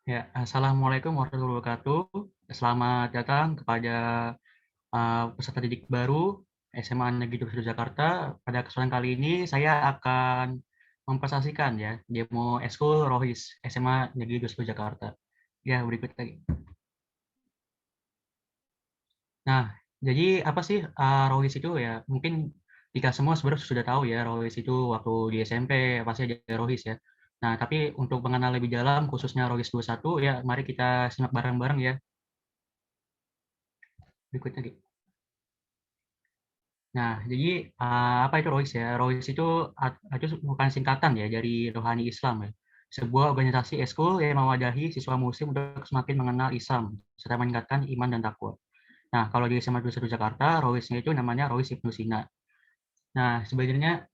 Ya, assalamualaikum warahmatullahi wabarakatuh. Selamat datang kepada peserta didik baru SMA Negeri 21 Jakarta. Pada kesempatan kali ini saya akan mempresentasikan ya demo Eskul Rohis SMA Negeri 21 Jakarta. Ya, berikut lagi. Nah, jadi apa sih Rohis itu ya? Mungkin kita semua sebenarnya sudah tahu ya Rohis itu waktu di SMP pasti ada Rohis ya. Nah, tapi untuk mengenal lebih dalam khususnya Rohis 21 ya, mari kita simak bareng-bareng ya. Berikut lagi. Nah, jadi apa itu ROIS ya? ROIS itu bukan singkatan ya dari Rohani Islam ya. Sebuah organisasi eskul yang mewadahi siswa muslim untuk semakin mengenal Islam serta meningkatkan iman dan takwa. Nah, kalau di SMA 21 Jakarta, ROIS-nya itu namanya ROIS Ibnu Sina. Nah, sebenarnya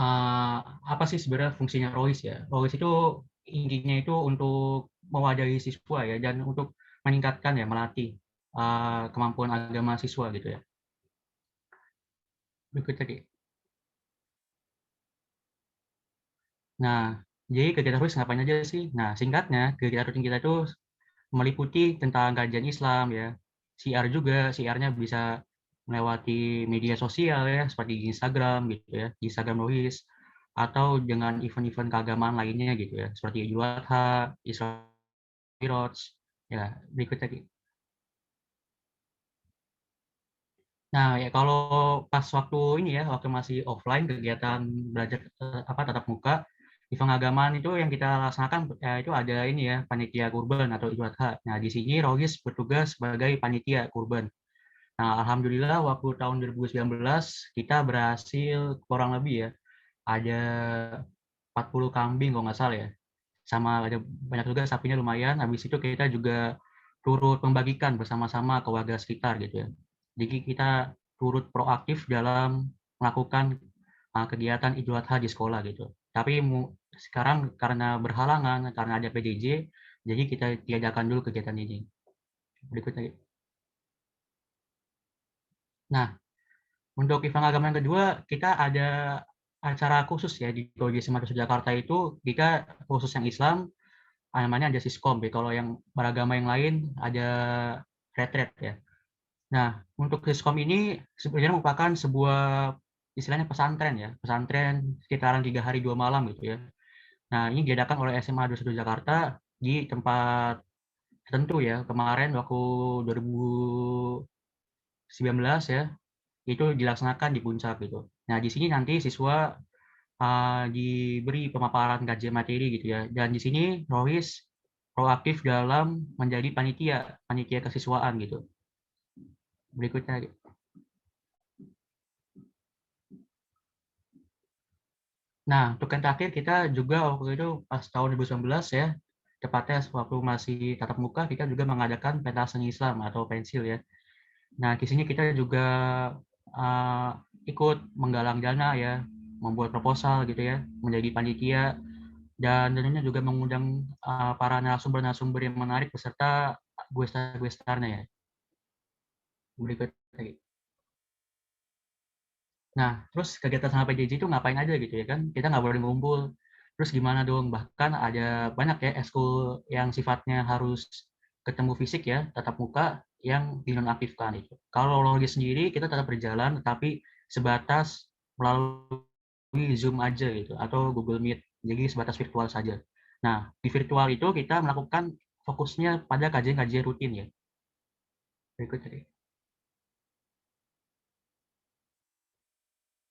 eh, apa sih sebenarnya fungsinya ROIS ya? ROIS itu intinya itu untuk mewadahi siswa ya dan untuk meningkatkan ya melatih kemampuan agama siswa gitu ya. Berikut tadi. Nah, jadi kegiatan rutin ngapain aja sih? Nah, singkatnya, kegiatan rutin kita itu meliputi tentang kajian Islam ya. CR juga, CR-nya bisa melewati media sosial ya, seperti di Instagram gitu ya, di Instagram Rohis, atau dengan event-event keagamaan lainnya gitu ya, seperti Idul Adha, Isra Miraj, ya berikut tadi. Nah, ya kalau pas waktu ini ya, waktu masih offline kegiatan belajar tatap muka, event agamaan itu yang kita laksanakan itu ada ini ya, panitia kurban atau Idul Adha. Nah, di sini Rogis bertugas sebagai panitia kurban. Nah, alhamdulillah waktu tahun 2019 kita berhasil kurang lebih ya, ada 40 kambing kalau nggak salah ya. Sama ada banyak juga sapinya lumayan. Habis itu kita juga turut membagikan bersama-sama ke warga sekitar gitu ya. Jadi kita turut proaktif dalam melakukan kegiatan Idul Adha di sekolah gitu. Tapi sekarang karena berhalangan, karena ada PJJ, jadi kita tiadakan dulu kegiatan ini. Berikutnya. Nah, untuk event agama yang kedua, kita ada acara khusus ya di Koji Semata Jakarta itu, kita khusus yang Islam, namanya ada Siskom. Kalau yang beragama yang lain ada retret ya. Nah, untuk Siskom ini sebenarnya merupakan sebuah istilahnya pesantren ya, pesantren sekitaran 3 hari 2 malam gitu ya. Nah, ini diadakan oleh SMA 21 Jakarta di tempat tertentu ya. Kemarin waktu 2019 ya, itu dilaksanakan di Puncak gitu. Nah, di sini nanti siswa diberi pemaparan kajian materi gitu ya. Dan di sini Rohis proaktif dalam menjadi panitia, panitia kesiswaan gitu. Berikutnya. Nah, untuk yang terakhir kita juga waktu itu pas tahun 2019 ya, tepatnya waktu masih tatap muka, kita juga mengadakan pentas seni Islam atau pensil ya. Nah, di sini kita juga uh, ikut menggalang dana ya, membuat proposal gitu ya, menjadi panitia dan tentunya juga mengundang para narasumber-narasumber yang menarik beserta gue-star-nya ya. Berikut lagi. Nah, terus kegiatan sama PJJ itu ngapain aja gitu ya kan? Kita nggak boleh ngumpul. Terus gimana dong? Bahkan ada banyak ya eskul yang sifatnya harus ketemu fisik ya, tatap muka yang dinonaktifkan itu. Kalau logis sendiri kita tetap berjalan, tapi sebatas melalui Zoom aja gitu atau Google Meet. Jadi sebatas virtual saja. Nah, di virtual itu kita melakukan fokusnya pada kajian-kajian rutin ya. Berikut tadi.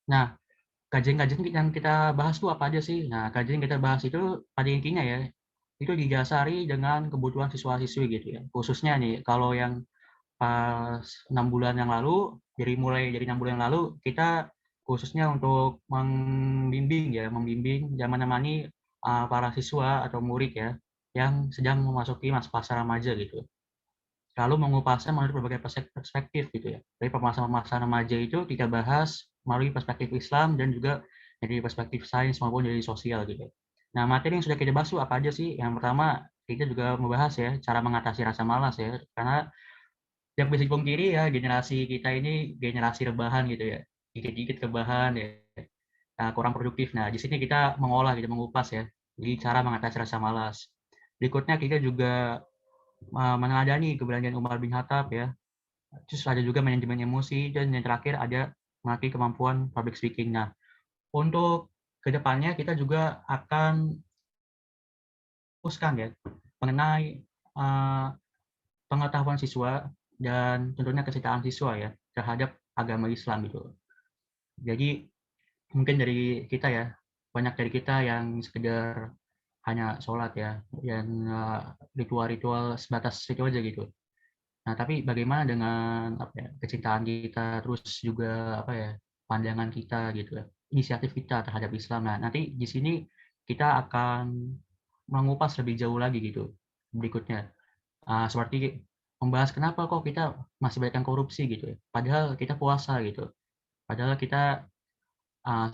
Nah, kajian-kajian yang kita bahas tuh apa aja sih? Nah, kajian yang kita bahas itu pada intinya ya, itu didasari dengan kebutuhan siswa-siswi gitu ya. Khususnya nih, kalau yang pas 6 bulan yang lalu, mulai dari 6 bulan yang lalu, kita khususnya untuk membimbing ya, dan menemani para siswa atau murid ya, yang sedang memasuki masa remaja gitu. Lalu mengupasnya menurut berbagai perspektif gitu ya. Dari masa remaja itu kita bahas melalui perspektif Islam dan juga dari perspektif sains maupun dari sosial gitu. Nah, materi yang sudah kita bahas itu apa aja sih? Yang pertama, kita juga membahas ya cara mengatasi rasa malas ya. Karena yang bisa dipungkiri ya generasi kita ini generasi rebahan gitu ya. Dikit-dikit rebahan ya. Nah, kurang produktif. Nah, di sini kita mengolah gitu, mengupas ya. Jadi cara mengatasi rasa malas. Berikutnya kita juga meneladani keberanian Umar bin Khattab ya. Terus ada juga manajemen emosi, dan yang terakhir ada melatih kemampuan public speaking. Nah, untuk kedepannya kita juga akan fokuskan ya mengenai pengetahuan siswa dan tentunya kecintaan siswa ya terhadap agama Islam gitu. Jadi mungkin dari kita ya, banyak dari kita yang sekedar hanya sholat ya, yang ritual-ritual sebatas itu aja gitu. Nah, tapi bagaimana dengan apa ya, kecintaan kita, terus juga apa ya, pandangan kita gitu ya, inisiatif kita terhadap Islam. Nah, nanti di sini kita akan mengupas lebih jauh lagi gitu berikutnya. Seperti membahas kenapa kok kita masih banyak yang korupsi gitu ya. Padahal kita puasa gitu. Padahal kita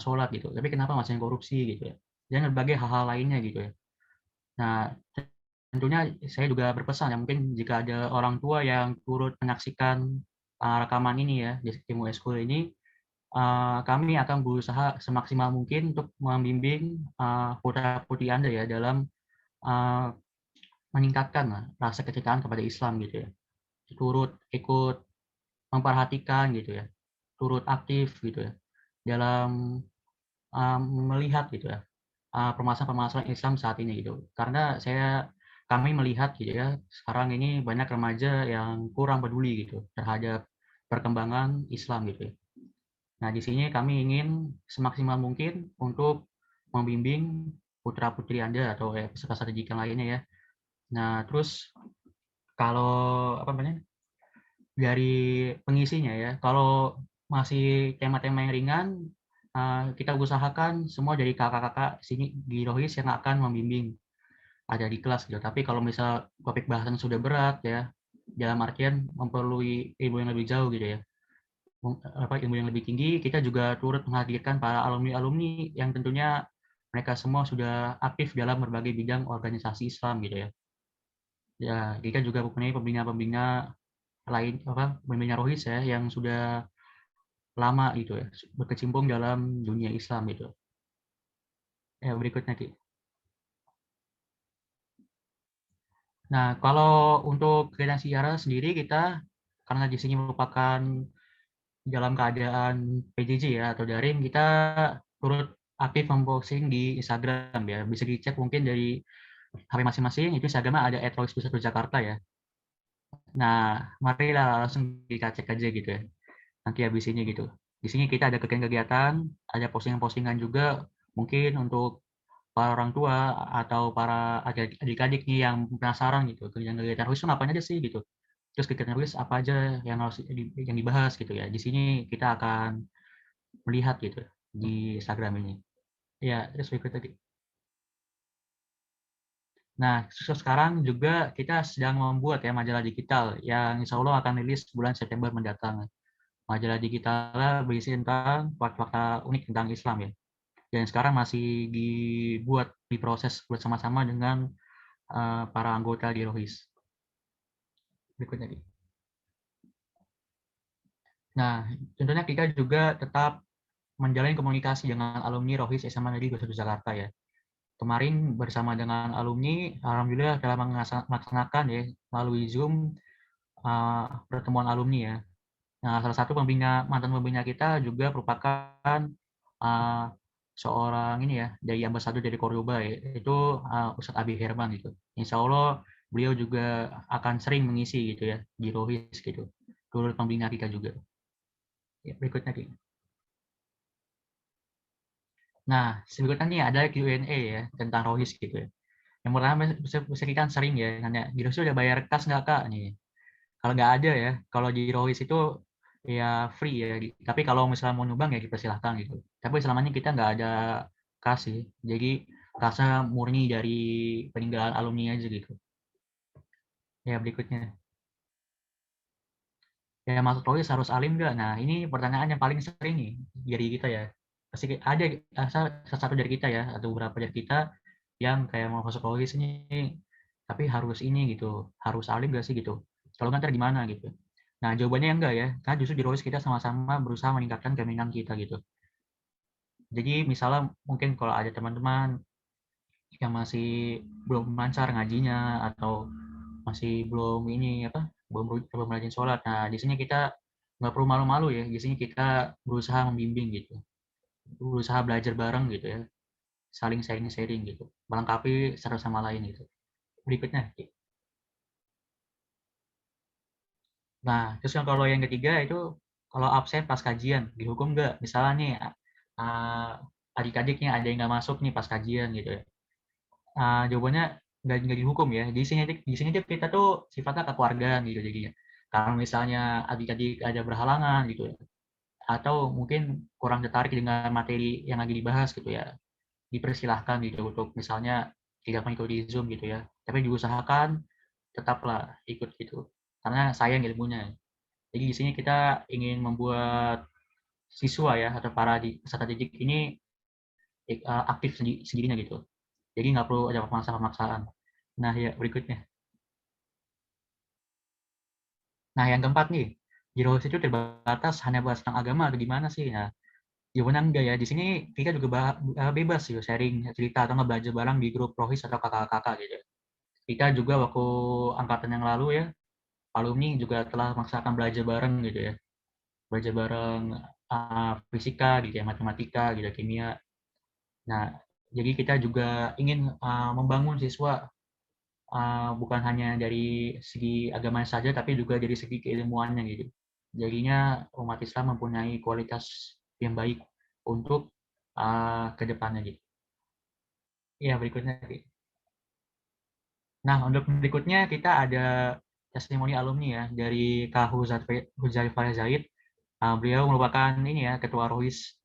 sholat gitu. Tapi kenapa masih yang korupsi gitu ya. Dan berbagai hal-hal lainnya gitu ya. Nah, tentunya saya juga berpesan ya, mungkin jika ada orang tua yang turut menyaksikan rekaman ini ya di Ilmu Eskul ini, kami akan berusaha semaksimal mungkin untuk membimbing putra-putri Anda ya dalam uh, meningkatkan rasa kecintaan kepada Islam gitu ya. Turut ikut memperhatikan gitu ya, turut aktif gitu ya dalam melihat gitu ya permasalahan-permasalahan Islam saat ini gitu. Karena kami melihat gitu ya, sekarang ini banyak remaja yang kurang peduli gitu terhadap perkembangan Islam gitu ya. Nah, di sini kami ingin semaksimal mungkin untuk membimbing putra-putri Anda atau peserta didik yang lainnya ya. Nah, terus kalau apa namanya? Dari pengisinya ya, kalau masih tema-tema yang ringan, kita usahakan semua dari kakak-kakak sini di Rohis yang akan membimbing ada di kelas gitu. Tapi kalau misal topik bahasan sudah berat ya, dalam artian memperlukan ilmu yang lebih jauh gitu ya, ilmu yang lebih tinggi, kita juga turut menghadirkan para alumni-alumni yang tentunya mereka semua sudah aktif dalam berbagai bidang organisasi Islam gitu ya. Ya, kita juga mempunyai pembina-pembina lain pembina Rohis ya yang sudah lama gitu ya, berkecimpung dalam dunia Islam gitu. Ya, berikutnya Ki. Nah, kalau untuk kegiatan siaran sendiri kita karena di sini merupakan dalam keadaan PJJ ya atau daring, kita turut aktif memposting di Instagram ya. Bisa dicek mungkin dari HP masing-masing, itu Instagramnya ada @rohis21jakarta ya. Nah, marilah langsung kita cek aja gitu ya. Nanti habis ini gitu. Di sini kita ada kegiatan-kegiatan, ada postingan-postingan juga mungkin untuk para orang tua atau para adik-adik nih yang penasaran gitu, kegiatan-kegiatan Ruis itu ngapain aja sih gitu. Terus kegiatan Ruis apa aja yang harus yang dibahas gitu ya. Di sini kita akan melihat gitu di Instagram ini. Ya, terus berikut tadi. Nah, sekarang juga kita sedang membuat ya majalah digital yang insya Allah akan rilis bulan September mendatang. Majalah digitalnya berisi tentang fakta-fakta unik tentang Islam ya. Dan sekarang masih dibuat, diproses bersama-sama dengan para anggota di Rohis. Berikutnya. Nah, tentunya kita juga tetap menjalin komunikasi dengan alumni Rohis SMA Negeri 21 Jakarta ya. Kemarin bersama dengan alumni, alhamdulillah telah melaksanakan ya melalui Zoom pertemuan alumni ya. Nah, salah satu mantan pembina kita juga merupakan uh, seorang ini ya dari ambasador dari Kordoba ya, itu Ustadz Abi Herman gitu. Insya Allah beliau juga akan sering mengisi gitu ya di Rohis gitu. Turut pembina kita juga. Ya, berikutnya Ki. Nah, berikutnya nih ada Q&A ya tentang Rohis gitu ya. Yang pertama bisa kita sering ya nanya, di Rohis udah bayar kas nggak Kak nih? Kalau nggak ada ya, kalau di Rohis itu ya free ya. Tapi kalau misalnya mau nyumbang ya dipersilahkan gitu. Tapi selama ini kita nggak ada kas sih. Jadi kasnya murni dari peninggalan alumni aja gitu. Ya berikutnya. Ya masuk Rohis harus alim nggak? Nah ini pertanyaan yang paling sering nih dari kita ya. Pasti ada salah satu dari kita ya atau beberapa dari kita yang kayak mau masuk Rohis ini, tapi harus ini gitu, harus alim gak sih gitu. Kalau nggak ntar gimana gitu. Nah jawabannya enggak ya, karena justru di Rohis kita sama-sama berusaha meningkatkan keinginan kita gitu. Jadi misalnya mungkin kalau ada teman-teman yang masih belum lancar ngajinya atau masih belum ini apa belum rajin sholat. Nah di sini kita nggak perlu malu-malu ya. Di sini kita berusaha membimbing gitu, berusaha belajar bareng gitu ya, saling sharing-sharing gitu, melengkapi satu sama lain gitu. Berikutnya, nah terus yang kalau yang ketiga itu kalau absen pas kajian dihukum nggak? Misalnya nih adik-adiknya ada yang nggak masuk nih pas kajian gitu ya. Jawabannya nggak dihukum ya. Di sini tuh kita tuh sifatnya kekeluargaan gitu jadinya. Kalau misalnya adik-adik ada berhalangan gitu ya, atau mungkin kurang tertarik dengan materi yang lagi dibahas gitu ya, dipersilahkan gitu untuk misalnya tidak mengikuti Zoom gitu ya. Tapi diusahakan tetaplah ikut gitu, karena sayang ilmunya. Jadi di sini kita ingin membuat siswa ya atau para peserta didik ini aktif sendirinya gitu. Jadi nggak perlu ada pemaksaan-pemaksaan. Nah ya berikutnya. Nah yang keempat nih, di Rohis itu terbatas hanya bahas tentang agama atau gimana sih? Nah jawabannya enggak ya. Di sini kita juga bebas sih sharing cerita atau nggak belajar bareng di grup Rohis atau kakak-kakak gitu. Kita juga waktu angkatan yang lalu ya, alumni juga telah memaksakan belajar bareng gitu ya. Belajar bareng fisika gitu ya, matematika gitu, kimia. Nah, jadi kita juga ingin membangun siswa bukan hanya dari segi agama saja, tapi juga dari segi keilmuannya gitu. Jadinya umat Islam mempunyai kualitas yang baik untuk ke depannya gitu. Ya, berikutnya. Nah, untuk berikutnya kita ada testimoni alumni ya dari Kak Huzaifal Zaid. Beliau merupakan ini ya ketua ROHIS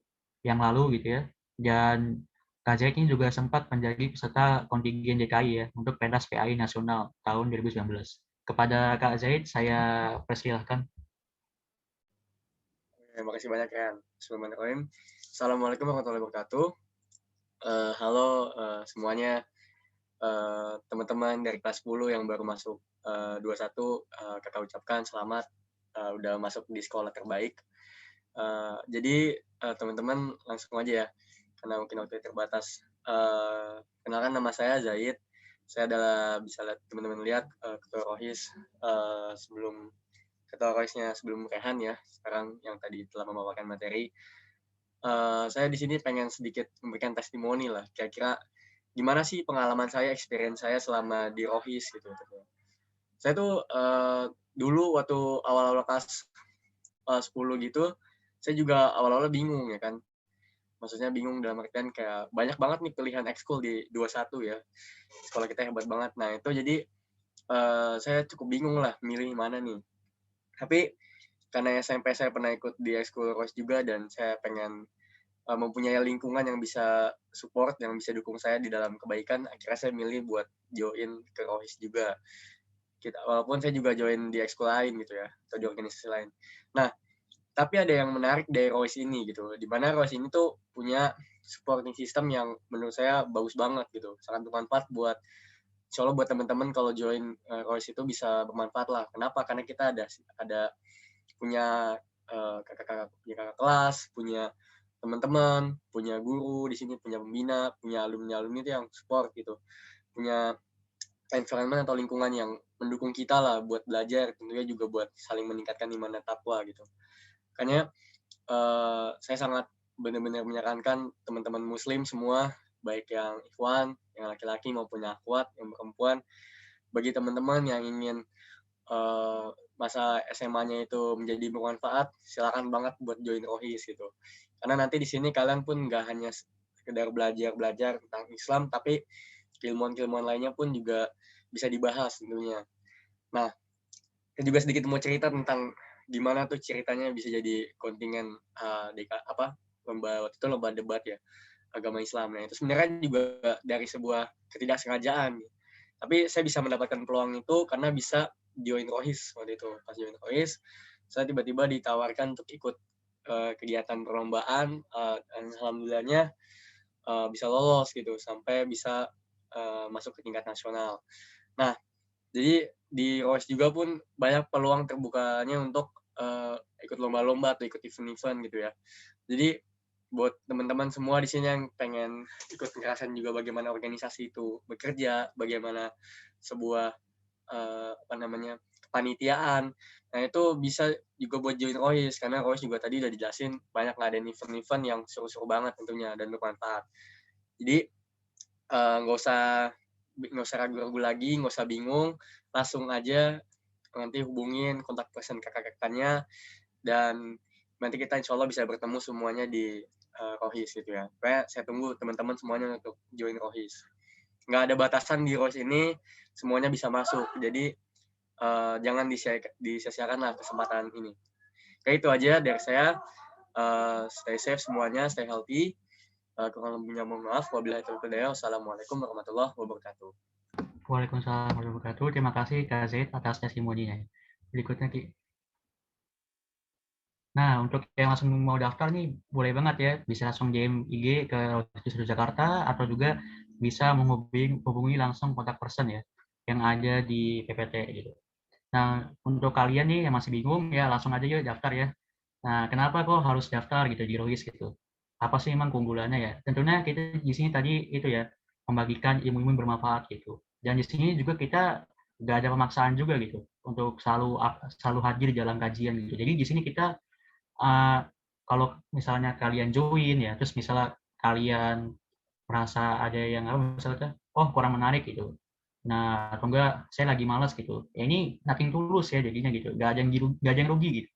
yang lalu gitu ya. Dan Kak Zaid ini juga sempat menjadi peserta kontingen DKI ya untuk pentas PAI nasional tahun 2019. Kepada Kak Zaid saya persilahkan. Terima kasih banyak ya. Bismillahirrahmanirrahim. Assalamualaikum warahmatullahi wabarakatuh. Halo semuanya, teman-teman dari kelas 10 yang baru masuk 21, kakak ucapkan selamat udah masuk di sekolah terbaik. Jadi teman-teman langsung aja ya, karena mungkin waktu terbatas. Kenalkan nama saya Zaid. Saya adalah bisa teman-teman lihat ketua ROHIS sebelum ketua ROHIS-nya sebelum Rehan ya, sekarang yang tadi telah memaparkan materi. Saya di sini pengen sedikit memberikan testimoni lah, kira-kira gimana sih pengalaman saya, experience saya selama di ROHIS gitu. Saya tuh dulu waktu awal-awal kelas 10 gitu, saya juga awal-awal bingung ya kan. Maksudnya bingung dalam artian kayak banyak banget nih pilihan ekskul di 21 ya. Sekolah kita hebat banget. Nah itu jadi saya cukup bingung lah milih mana nih. Tapi karena SMP saya pernah ikut di ekskul ROHIS juga dan saya pengen mempunyai lingkungan yang bisa support, yang bisa dukung saya di dalam kebaikan, akhirnya saya milih buat join ke ROHIS juga. Walaupun saya juga join di ekskul lain gitu ya, atau di organisasi lain. Nah, tapi ada yang menarik dari ROHIS ini gitu, di mana ROHIS ini tuh punya supporting system yang menurut saya bagus banget gitu, sangat bermanfaat buat insya Allah buat teman-teman kalau join ROHIS itu bisa bermanfaat lah. Kenapa? Karena kita ada punya kakak-kakak, punya kakak kelas, punya teman-teman, punya guru di sini, punya pembina, punya alumni-alumni itu yang support gitu, punya environment atau lingkungan yang mendukung kita lah buat belajar, tentunya juga buat saling meningkatkan iman dan takwa gitu. Makanya saya sangat benar-benar menyarankan teman-teman muslim semua, baik yang ikhwan, yang laki-laki maupun yang akhwat, yang perempuan, bagi teman-teman yang ingin masa SMA-nya itu menjadi bermanfaat, silakan banget buat join ROHIS gitu. Karena nanti di sini kalian pun nggak hanya sekedar belajar tentang Islam, tapi keilmuan-keilmuan lainnya pun juga bisa dibahas tentunya. Nah, saya juga sedikit mau cerita tentang gimana tuh ceritanya bisa jadi kontingen lomba waktu itu lomba debat ya agama Islam. Nah itu sebenarnya juga dari sebuah ketidaksengajaan. Tapi saya bisa mendapatkan peluang itu karena bisa join ROHIS waktu itu. Pas join ROHIS, saya tiba-tiba ditawarkan untuk ikut kegiatan perlombaan. Dan alhamdulillahnya bisa lolos gitu sampai bisa masuk ke tingkat nasional. Nah, jadi di ROHIS juga pun banyak peluang terbukanya untuk ikut lomba-lomba atau ikut event-event gitu ya. Jadi buat teman-teman semua di sini yang pengen ikut ngerasain juga bagaimana organisasi itu bekerja, bagaimana sebuah kepanitiaan. Nah, itu bisa juga buat join ROHIS, karena ROHIS juga tadi udah dijelasin banyak ngadain event-event yang seru-seru banget tentunya dan bermanfaat. Jadi nggak usah ragu-ragu lagi, nggak usah bingung, langsung aja nanti hubungin kontak person kakak-kakaknya, dan nanti kita insya Allah bisa bertemu semuanya di ROHIS gitu ya. Pokoknya saya tunggu teman-teman semuanya untuk join ROHIS. Nggak ada batasan di ROHIS ini, semuanya bisa masuk. Jadi jangan disia-siakan lah kesempatan ini. Kayak itu aja dari saya. Stay safe semuanya, stay healthy. Kurang lebihnya mohon maaf. Wabillahi taufiq wal hidayah. Wassalamualaikum warahmatullahi wabarakatuh. Waalaikumsalam warahmatullahi wabarakatuh. Terima kasih Kak Zaid atas testimoninya. Berikutnya Ki. Nah, untuk yang langsung mau daftar nih, boleh banget ya, bisa langsung DM IG ke Rohis Jakarta, atau juga bisa menghubungi langsung kontak person ya, yang ada di PPT gitu. Nah, untuk kalian nih yang masih bingung, ya langsung aja yuk daftar ya. Nah, kenapa kok harus daftar gitu di Rohis gitu? Apa sih emang keunggulannya ya? Tentunya kita di sini tadi itu ya, membagikan ilmu-ilmu bermanfaat gitu. Dan di sini juga kita nggak ada pemaksaan juga gitu, untuk selalu hadir dalam kajian gitu. Jadi di sini kita kalau misalnya kalian join ya, terus misalnya kalian merasa ada yang apa misalnya, oh kurang menarik gitu. Nah, atau enggak saya lagi malas gitu. Ya ini nothing tulus ya jadinya gitu. Gak ada yang rugi gitu.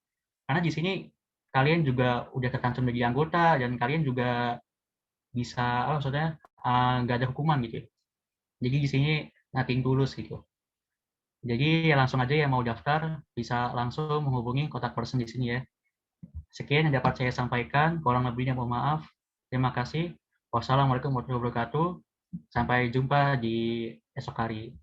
Karena di sini kalian juga udah tercantum menjadi anggota dan kalian juga bisa apa maksudnya nggak ada hukuman gitu. Jadi di sini nothing tulus gitu. Jadi ya langsung aja yang mau daftar bisa langsung menghubungi kontak person di sini ya. Sekian yang dapat saya sampaikan, kurang lebihnya mohon maaf. Terima kasih. Wassalamualaikum warahmatullahi wabarakatuh. Sampai jumpa di esok hari.